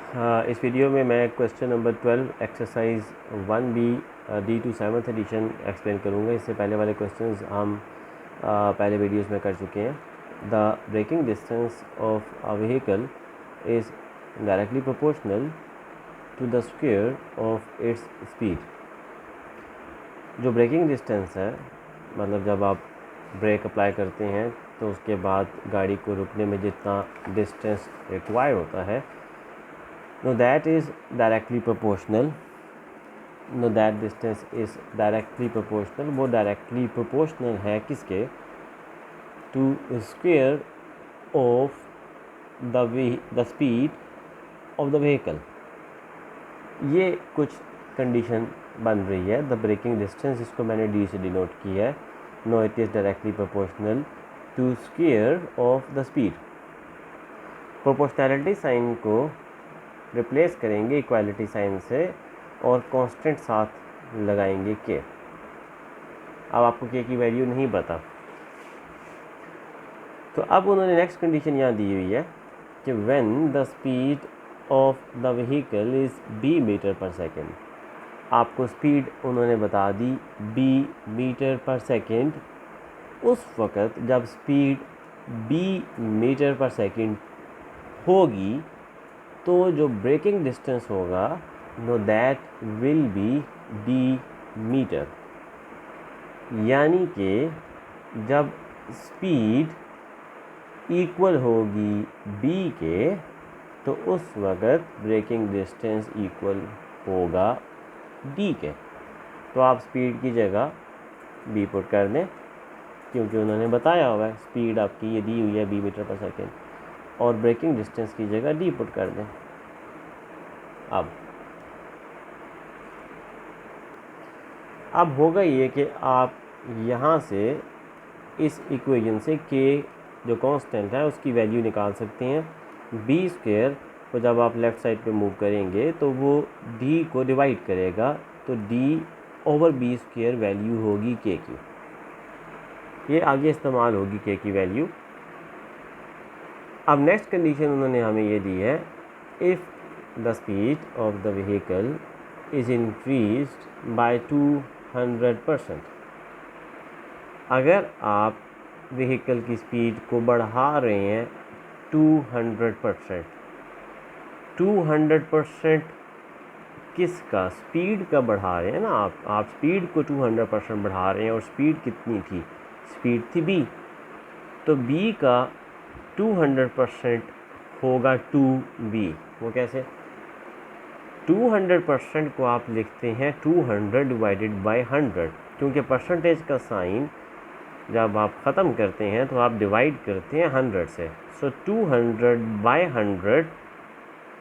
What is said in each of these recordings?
इस वीडियो में मैं question number 12 exercise 1B D two 7th edition explain करूँगा। इससे पहले वाले क्वेश्चंस हम पहले वीडियोस में कर चुके हैं। The breaking distance of a vehicle is directly proportional to the square of its speed. जो ब्रेकिंग डिस्टेंस है, मतलब जब आप ब्रेक अप्लाई करते हैं तो उसके बाद गाड़ी को रुकने में जितना डिस्टेंस रिक्वायर होता है, no that is directly proportional, no that distance is directly proportional, वो directly proportional है किसके, to square of the speed of the vehicle। ये कुछ कंडीशन बन रही है। द ब्रेकिंग डिस्टेंस, इसको मैंने डी से डिनोट की है। No it is directly proportional to square of the speed. Proportionality sign को रिप्लेस करेंगे इक्वालिटी साइन से और कांस्टेंट साथ लगाएंगे के। अब आपको के की वैल्यू नहीं पता, तो अब उन्होंने नेक्स्ट कंडीशन यहाँ दी हुई है कि when the speed of the vehicle is b metre per second. आपको स्पीड उन्होंने बता दी b मीटर पर सेकेंड। उस वक़्त जब speed b metre per second होगी तो जो ब्रेकिंग डिस्टेंस होगा, no that will be D metre. यानी कि जब स्पीड इक्वल होगी b के तो उस वक़्त ब्रेकिंग डिस्टेंस इक्वल होगा d के। तो आप स्पीड की जगह b पुट कर दें, क्योंकि उन्होंने बताया हुआ है स्पीड आपकी ये दी हुई है b मीटर पर सेकेंड, और ब्रेकिंग डिस्टेंस की जगह d पुट कर दें। अब होगा ये कि आप यहाँ से इस इक्वेशन से k जो कांस्टेंट है उसकी वैल्यू निकाल सकते हैं। b स्क्वायर को जब आप लेफ़्ट साइड पे मूव करेंगे तो वो d को डिवाइड करेगा, तो d over b square value होगी k की। ये आगे इस्तेमाल होगी k की वैल्यू। अब नेक्स्ट कंडीशन उन्होंने हमें ये दी है, if the speed of the vehicle is increased by 200%। अगर आप व्हीकल की स्पीड को बढ़ा रहे हैं 200%, 200% किसका, स्पीड का बढ़ा रहे हैं ना आप स्पीड को 200% बढ़ा रहे हैं। और स्पीड कितनी थी, स्पीड थी b, तो b का 200% होगा 2b। वो कैसे, 200% को आप लिखते हैं 200 डिवाइडेड बाय 100, क्योंकि परसेंटेज का साइन जब आप ख़त्म करते हैं तो आप डिवाइड करते हैं 100 से। सो 200 बाय 100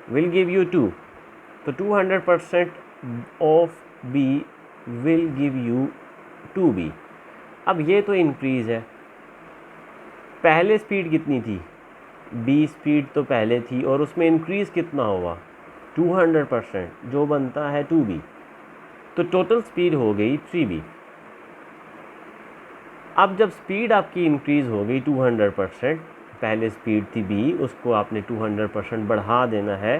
विल गिव यू 2। तो 200% of b will give you 2b। अब ये तो इंक्रीज़ है। पहले स्पीड कितनी थी, b स्पीड तो पहले थी और उसमें इंक्रीज़ कितना होगा 200%, जो बनता है 2b। तो टोटल स्पीड हो गई 3b। अब जब स्पीड आपकी इंक्रीज़ हो गई 200%, पहले स्पीड थी b, उसको आपने 200% बढ़ा देना है,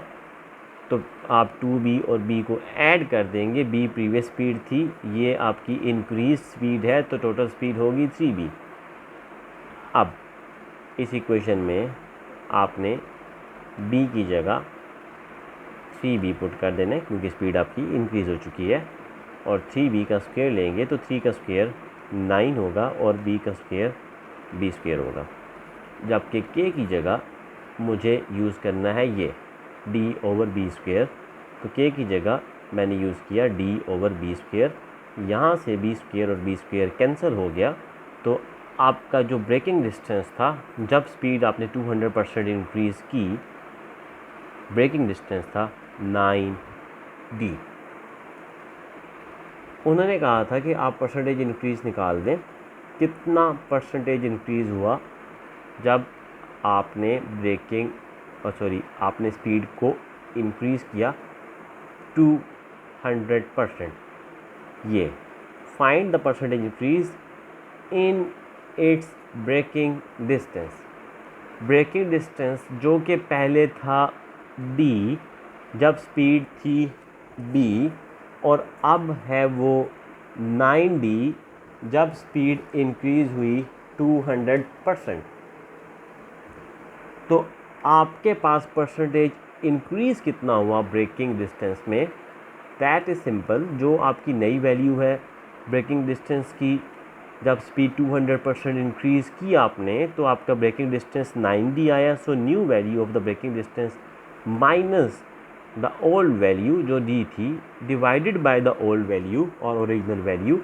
तो आप 2b और b को ऐड कर देंगे। b प्रीवियस स्पीड थी, ये आपकी इंक्रीज स्पीड है, तो टोटल स्पीड होगी 3b। अब इस इक्वेशन में आपने b की जगह 3b पुट कर देना है, क्योंकि स्पीड आपकी इंक्रीज़ हो चुकी है। और 3b का स्क्वायर लेंगे तो 3 का स्क्वायर 9 होगा और b का स्क्वायर b स्क्वायर होगा। जबकि k की जगह मुझे यूज़ करना है ये d ओवर b स्क्वायर, तो k की जगह मैंने यूज़ किया d ओवर b स्क्वायर। यहाँ से b स्क्वायर और b स्क्वायर कैंसिल हो गया, तो आपका जो ब्रेकिंग डिस्टेंस था, जब स्पीड आपने 200% इंक्रीज़ की, ब्रेकिंग डिस्टेंस था 9d। उन्होंने कहा था कि आप परसेंटेज इंक्रीज़ निकाल दें, कितना परसेंटेज इंक्रीज़ हुआ जब आपने आपने स्पीड को इंक्रीज़ किया 200%। ये find the percentage increase in its breaking distance. Breaking distance जो कि पहले था d, जब स्पीड थी d और अब है वो 9d जब स्पीड इंक्रीज़ हुई 200%। तो आपके पास परसेंटेज इंक्रीज़ कितना हुआ ब्रेकिंग डिस्टेंस में, दैट इज़ सिंपल। जो आपकी नई वैल्यू है ब्रेकिंग डिस्टेंस की, जब स्पीड 200% इंक्रीज़ की आपने तो आपका ब्रेकिंग डिस्टेंस 9d आया। So new value of the breaking distance minus the old value जो दी थी divided by the old value और original value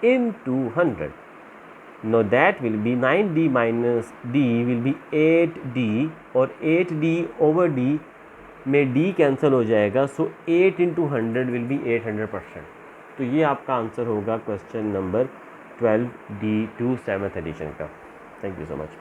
in 200। Now that will be 9d minus d will be 8d और 8d over d में d cancel हो जाएगा। So 8 into 100 will be 800%। तो ये आपका आंसर होगा question number 12 D2 7th edition का। Thank you so much.